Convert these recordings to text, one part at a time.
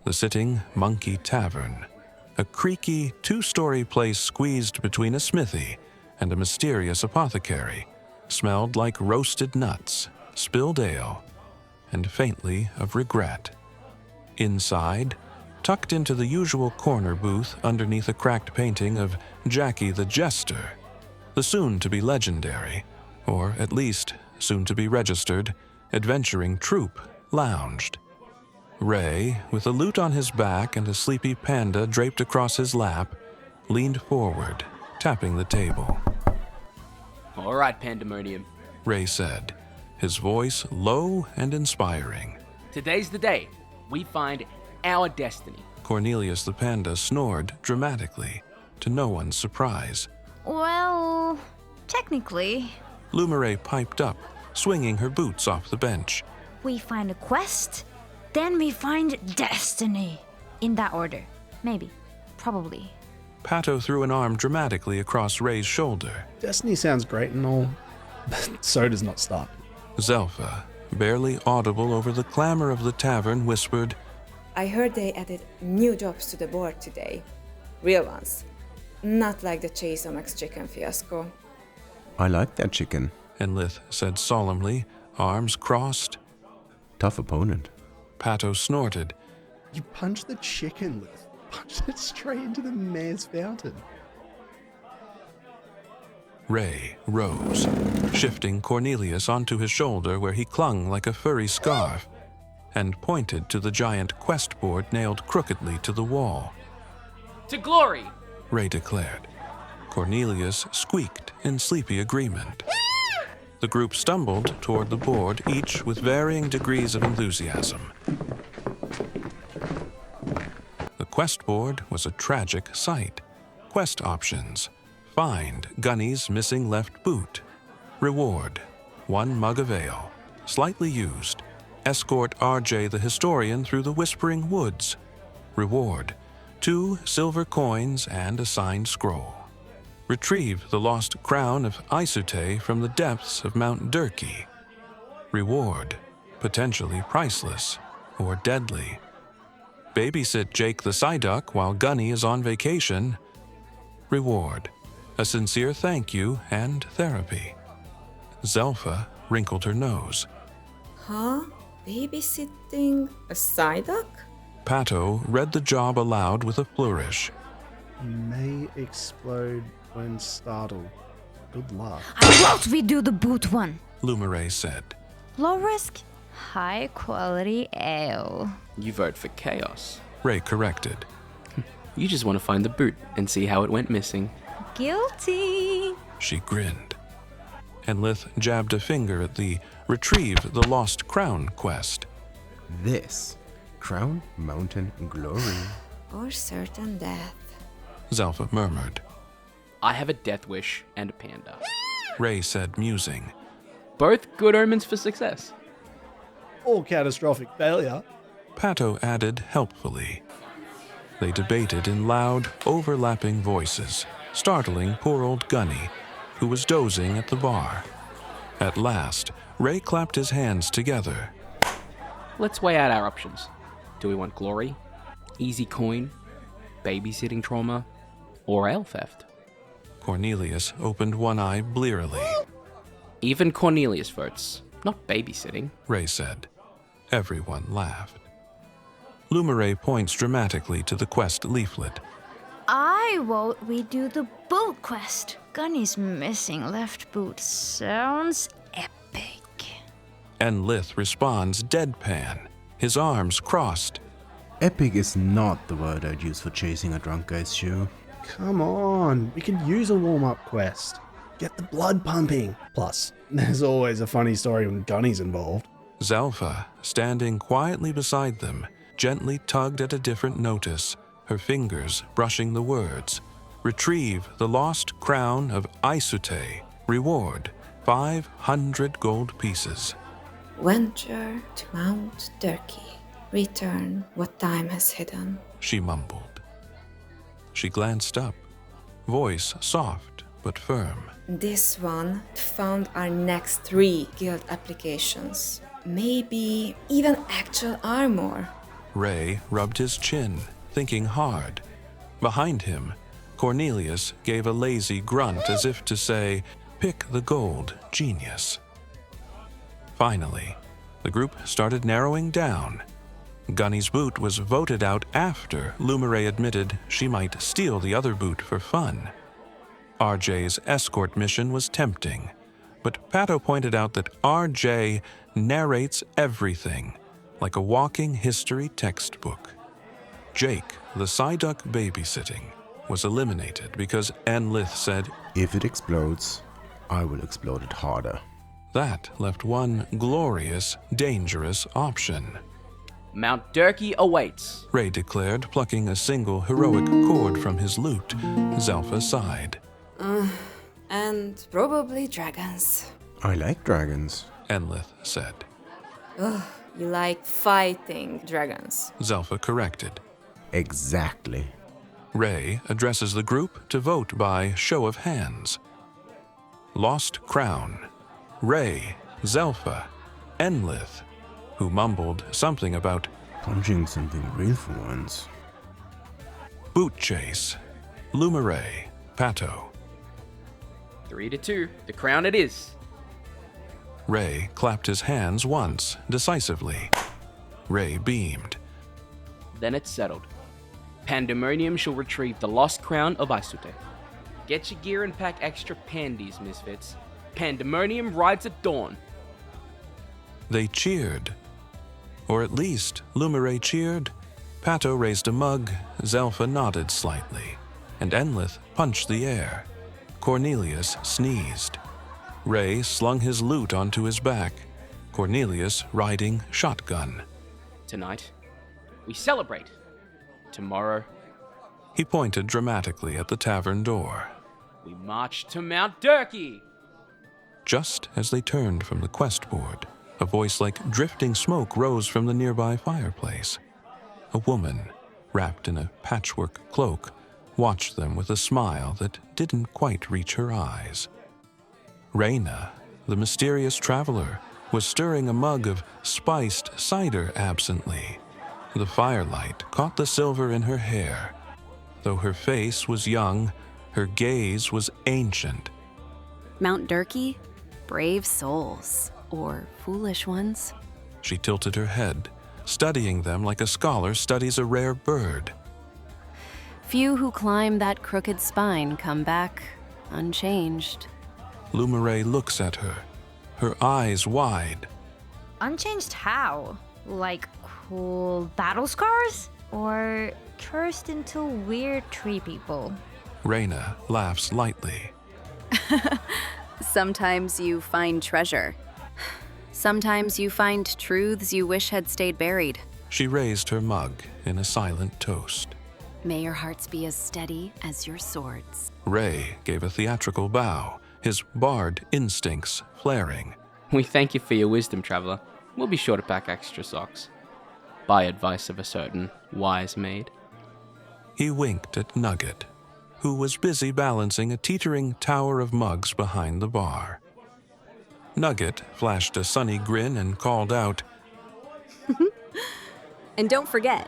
The Sitting Monkey Tavern, a creaky, two-story place squeezed between a smithy and a mysterious apothecary, smelled like roasted nuts, spilled ale, and faintly of regret. Inside, tucked into the usual corner booth underneath a cracked painting of Jackie the Jester, the soon-to-be legendary, or at least soon-to-be registered, adventuring troupe lounged. Ray, with a lute on his back and a sleepy panda draped across his lap, leaned forward, tapping the table. All right, Pandamonium. Ray said, his voice low and inspiring. Today's the day we find our destiny. Cornelius the panda snored dramatically, to no one's surprise. Well, technically, Lumere piped up, swinging her boots off the bench. we find a quest, then we find destiny. In that order. Maybe. Probably. Pato threw an arm dramatically across Ray's shoulder. Destiny sounds great and all, but so does not start. Zelfa, barely audible over the clamor of the tavern, whispered, I heard they added new jobs to the board today. Real ones. Not like the Chase Omax chicken fiasco. I like that chicken. Enlith said solemnly, arms crossed. Tough opponent. Pato snorted. You punched the chicken, Liz. Punched it straight into the mayor's fountain. Ray rose, shifting Cornelius onto his shoulder where he clung like a furry scarf, and pointed to the giant quest board nailed crookedly to the wall. To glory! Ray declared. Cornelius squeaked in sleepy agreement. The group stumbled toward the board, each with varying degrees of enthusiasm. The quest board was a tragic sight. Quest options: find Gunny's missing left boot. Reward: 1 mug of ale, slightly used. Escort RJ the historian through the Whispering Woods. Reward: 2 silver coins and a signed scroll. Retrieve the lost crown of Isute from the depths of Mount Durkee. Reward: potentially priceless or deadly. Babysit Jake the Psyduck while Gunny is on vacation. Reward: a sincere thank you and therapy. Zelfa wrinkled her nose. Huh? Babysitting a Psyduck? Pato read the job aloud with a flourish. May explode when startled. Good luck. How about we do the boot one? Lumere said. Low risk, high quality ale. You vote for chaos. Ray corrected. You just want to find the boot and see how it went missing. Guilty. She grinned. Enlith jabbed a finger at the Retrieve the Lost Crown quest. This. Crown Mountain Glory. Or certain death. Zelfa murmured. I have a death wish and a panda. Ray said, musing. Both good omens for success. Or catastrophic failure. Pato added helpfully. They debated in loud, overlapping voices, startling poor old Gunny, who was dozing at the bar. At last, Ray clapped his hands together. Let's weigh out our options. Do we want glory, easy coin, babysitting trauma, or ale theft? Cornelius opened one eye blearily. Even Cornelius votes, not babysitting. Ray said. Everyone laughed. Lumere points dramatically to the quest leaflet. I vote we do the boot quest. Gunny's missing left boot sounds epic. Enlith responds deadpan, his arms crossed. Epic is not the word I'd use for chasing a drunk guy's shoe. Come on, we could use a warm-up quest. Get the blood pumping. Plus, there's always a funny story when Gunny's involved. Zelfa, standing quietly beside them, gently tugged at a different notice, her fingers brushing the words. Retrieve the lost crown of Isute. Reward: 500 gold pieces. Venture to Mount Durkee. Return what time has hidden. She mumbled. She glanced up, voice soft but firm. This one found our next 3 guild applications. Maybe even actual armor. Ray rubbed his chin, thinking hard. Behind him, Cornelius gave a lazy grunt as if to say, "Pick the gold, genius." Finally, the group started narrowing down. Gunny's boot was voted out after Lumeray admitted she might steal the other boot for fun. RJ's escort mission was tempting, but Pato pointed out that RJ narrates everything, like a walking history textbook. Jake, the Psyduck babysitting, was eliminated because Enlith said, If it explodes, I will explode it harder. That left one glorious, dangerous option. Mount Durkee awaits. Ray declared, plucking a single heroic chord from his lute. Zelfa sighed. And probably dragons. I like dragons. Enlith said. You like fighting dragons. Zelfa corrected. Exactly. Ray addresses the group to vote by show of hands. Lost Crown, Ray, Zelfa, Enlith, who mumbled something about Punching something real for once. Boot Chase, Lumeray, Pato. 3-2. The crown it is. Ray clapped his hands once, decisively. Ray beamed. Then it's settled. Pandamonium shall retrieve the lost crown of Aisute. Get your gear and pack extra pandies, misfits. Pandamonium rides at dawn. They cheered. Or at least, Lumeray cheered. Pato raised a mug, Zelfa nodded slightly, and Enlith punched the air. Cornelius sneezed. Ray slung his lute onto his back, Cornelius riding shotgun. Tonight, we celebrate. Tomorrow, He pointed dramatically at the tavern door. we march to Mount Durkee. Just as they turned from the quest board, a voice like drifting smoke rose from the nearby fireplace. A woman, wrapped in a patchwork cloak, watched them with a smile that didn't quite reach her eyes. Reyna, the mysterious traveler, was stirring a mug of spiced cider absently. The firelight caught the silver in her hair. Though her face was young, her gaze was ancient. Mount Durkee? Brave souls. Or foolish ones. She tilted her head, studying them like a scholar studies a rare bird. Few who climb that crooked spine come back unchanged. Lumeray looks at her, her eyes wide. Unchanged how? Like cool battle scars? Or cursed into weird tree people? Reyna laughs lightly. Sometimes you find treasure. Sometimes you find truths you wish had stayed buried. She raised her mug in a silent toast. May your hearts be as steady as your swords. Ray gave a theatrical bow, his bard instincts flaring. We thank you for your wisdom, traveler. We'll be sure to pack extra socks. By advice of a certain wise maid. He winked at Nugget, who was busy balancing a teetering tower of mugs behind the bar. Nugget flashed a sunny grin and called out, And don't forget,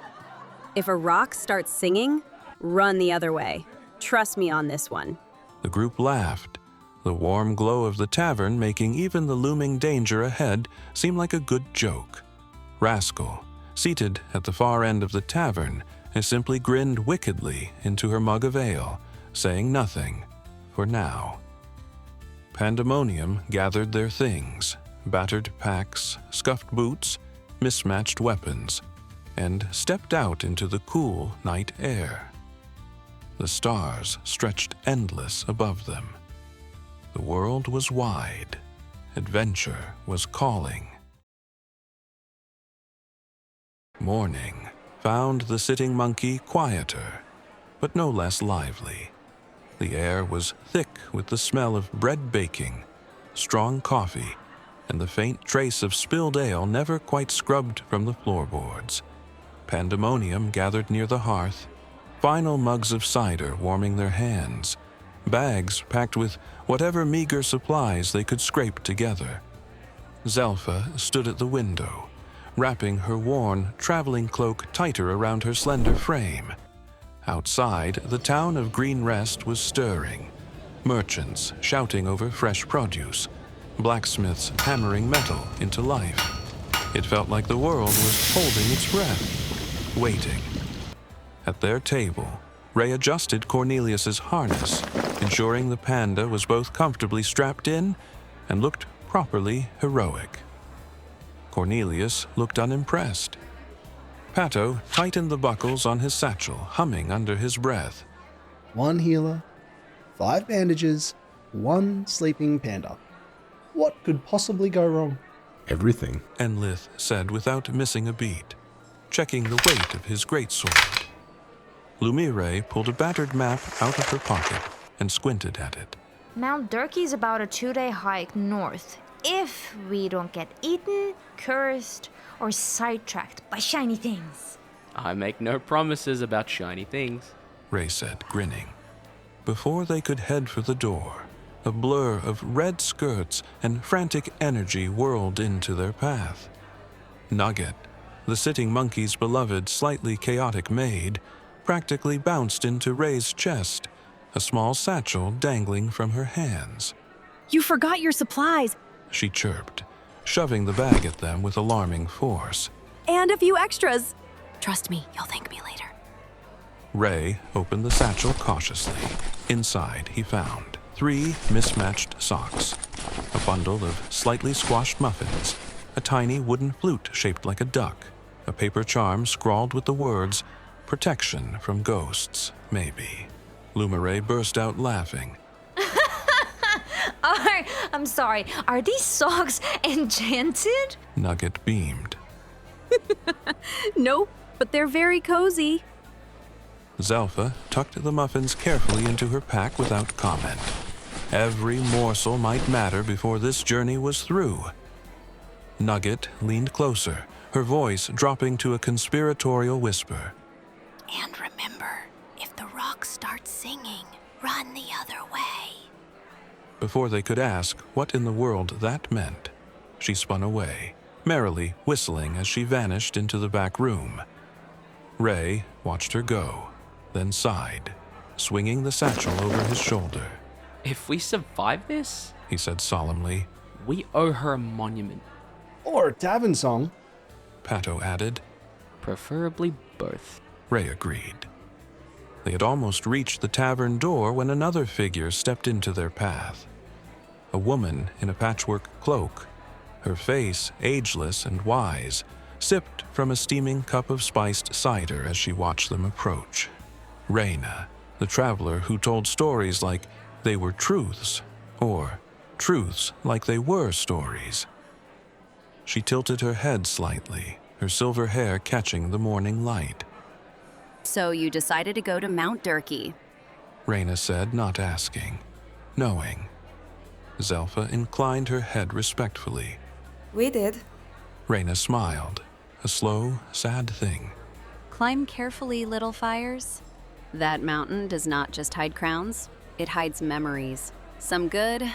if a rock starts singing, run the other way. Trust me on this one. The group laughed, the warm glow of the tavern making even the looming danger ahead seem like a good joke. Rascal, seated at the far end of the tavern, simply grinned wickedly into her mug of ale, saying nothing, for now. Pandamonium gathered their things, battered packs, scuffed boots, mismatched weapons, and stepped out into the cool night air. The stars stretched endless above them. The world was wide. Adventure was calling. Morning found the sitting monkey quieter, but no less lively. The air was thick with the smell of bread baking, strong coffee, and the faint trace of spilled ale never quite scrubbed from the floorboards. Pandamonium gathered near the hearth, final mugs of cider warming their hands, bags packed with whatever meager supplies they could scrape together. Zelfa stood at the window, wrapping her worn traveling cloak tighter around her slender frame. Outside, the town of Green Rest was stirring. Merchants shouting over fresh produce, blacksmiths hammering metal into life. It felt like the world was holding its breath, waiting. At their table, Ray adjusted Cornelius's harness, ensuring the panda was both comfortably strapped in and looked properly heroic. Cornelius looked unimpressed. Pato tightened the buckles on his satchel, humming under his breath. 1 healer, 5 bandages, 1 sleeping panda. What could possibly go wrong? Everything. Enlith said without missing a beat, checking the weight of his greatsword. Lumire pulled a battered map out of her pocket and squinted at it. Mount Durkee's about a 2-day hike north. If we don't get eaten, cursed, or sidetracked by shiny things. I make no promises about shiny things. Ray said, grinning. Before they could head for the door, a blur of red skirts and frantic energy whirled into their path. Nugget, the sitting monkey's beloved, slightly chaotic maid, practically bounced into Ray's chest, a small satchel dangling from her hands. You forgot your supplies She chirped, shoving the bag at them with alarming force. and a few extras. Trust me, you'll thank me later. Ray opened the satchel cautiously. Inside, he found 3 mismatched socks, a bundle of slightly squashed muffins, a tiny wooden flute shaped like a duck, a paper charm scrawled with the words, "Protection from ghosts, maybe." Lumire burst out laughing. I'm sorry, are these socks enchanted? Nugget beamed. Nope, but they're very cozy. Zelfa tucked the muffins carefully into her pack without comment. Every morsel might matter before this journey was through. Nugget leaned closer, her voice dropping to a conspiratorial whisper. And remember, if the rock starts singing, run the other way. Before they could ask what in the world that meant, she spun away, merrily whistling as she vanished into the back room. Ray watched her go, then sighed, swinging the satchel over his shoulder. If we survive this, He said solemnly. we owe her a monument. Or a tavern song. Pato added. Preferably both. Ray agreed. They had almost reached the tavern door when another figure stepped into their path. A woman in a patchwork cloak, her face ageless and wise, sipped from a steaming cup of spiced cider as she watched them approach. Reyna, the traveler who told stories like they were truths, or truths like they were stories. She tilted her head slightly, her silver hair catching the morning light. So you decided to go to Mount Durkee. Reyna said, not asking, knowing. Zelfa inclined her head respectfully. We did. Reyna smiled, a slow, sad thing. Climb carefully, little fires. That mountain does not just hide crowns, it hides memories. Some good,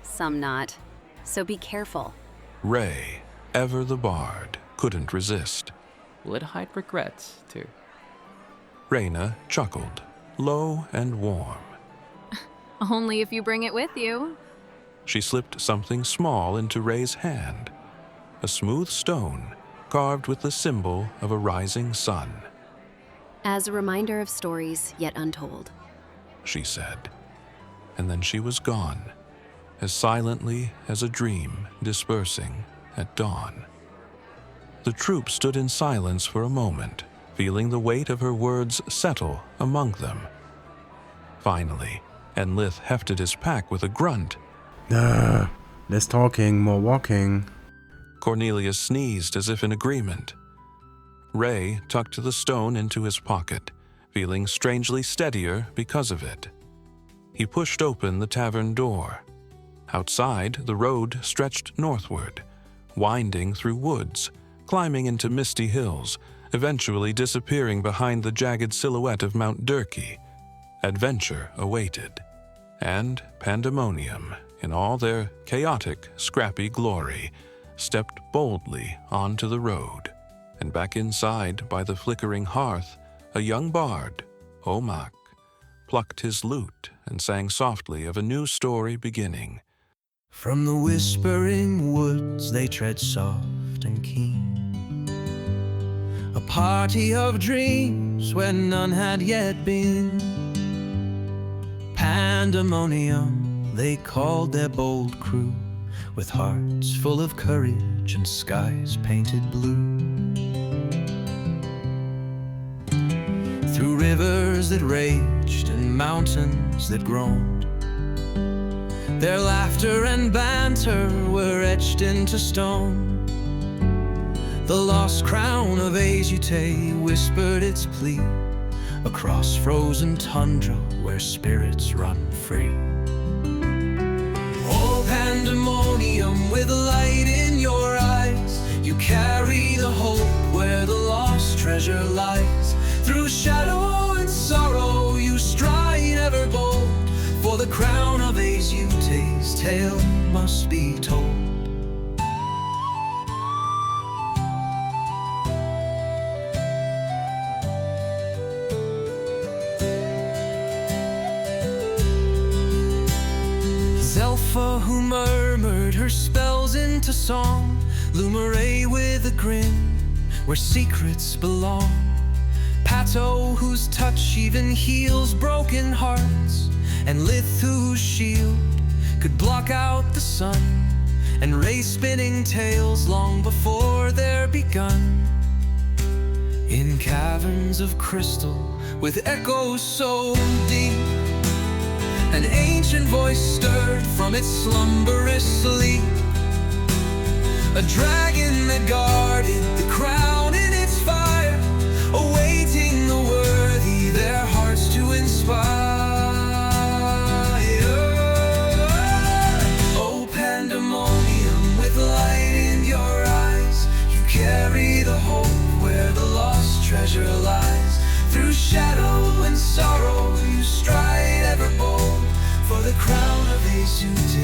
some not. So be careful. Ray, ever the bard, couldn't resist. Will it hide regrets, too? Reyna chuckled, low and warm. Only if you bring it with you. She slipped something small into Ray's hand, a smooth stone carved with the symbol of a rising sun. As a reminder of stories yet untold. She said. And then she was gone, as silently as a dream dispersing at dawn. The troop stood in silence for a moment, feeling the weight of her words settle among them. Finally, Enlith hefted his pack with a grunt. Less talking, more walking. Cornelius sneezed as if in agreement. Ray tucked the stone into his pocket, feeling strangely steadier because of it. He pushed open the tavern door. Outside, the road stretched northward, winding through woods, climbing into misty hills, eventually disappearing behind the jagged silhouette of Mount Durkee. Adventure awaited, and Pandamonium, in all their chaotic, scrappy glory, stepped boldly onto the road, and back inside by the flickering hearth, a young bard, Omak, plucked his lute and sang softly of a new story beginning. From the whispering woods they tread soft and keen, a party of dreams where none had yet been. Pandamonium they called their bold crew, with hearts full of courage and skies painted blue. Through rivers that raged and mountains that groaned, their laughter and banter were etched into stone. The lost crown of Azute whispered its plea across frozen tundra where spirits run free. Oh, Pandamonium, with light in your eyes, you carry the hope where the lost treasure lies. Through shadow and sorrow you stride ever bold, for the crown of Azute's tale must be told. Zelpha, who murmured her spells into song, Lumere with a grin, where secrets belong. Pato, whose touch even heals broken hearts, and Lith, whose shield could block out the sun, and race spinning tales long before they're begun. In caverns of crystal with echoes so deep, an ancient voice stirred from its slumberous sleep. A dragon that guarded the crown in its fire, awaiting the worthy their hearts to inspire. Oh, Pandamonium, with light in your eyes, you carry the hope where the lost treasure lies. Through shadow and sorrow you stride ever bold, for the crown of Azute